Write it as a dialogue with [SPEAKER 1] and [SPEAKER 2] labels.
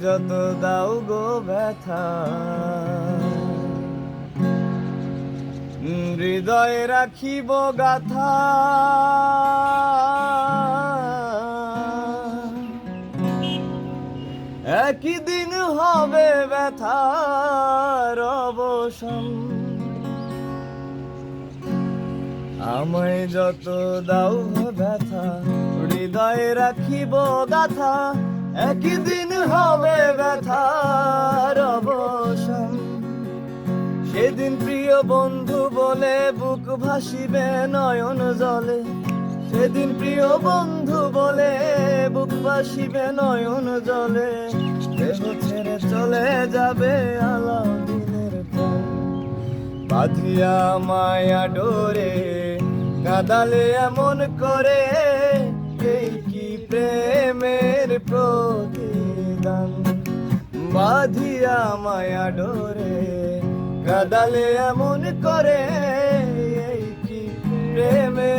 [SPEAKER 1] যত দাও গো ব্যথা, হৃদয়ে রাখিব গাথা। একই দিন হবে ব্যথার অবসান, আমায় যত দাও ব্যথা, হৃদয়ে রাখিব গাথা। একই দিন হবে ব্যথার অবসান, সেদিন প্রিয় বন্ধু বলে বুক ভাসিবে নয়ন জলে। সেদিন প্রিয় বন্ধু বলে বুক ভাসিবে নয়ন জলে। দেহ ছেড়ে চলে যাবে আলাদিনের পর, বাঁধিয়া মায়া ডোরে কাঁদালে এমন করে। এই কি প্রেমের প্রতিদান, বাঁধিয়া মায়া ডোরে কাঁদালে এমন করে। এই কি প্রেমের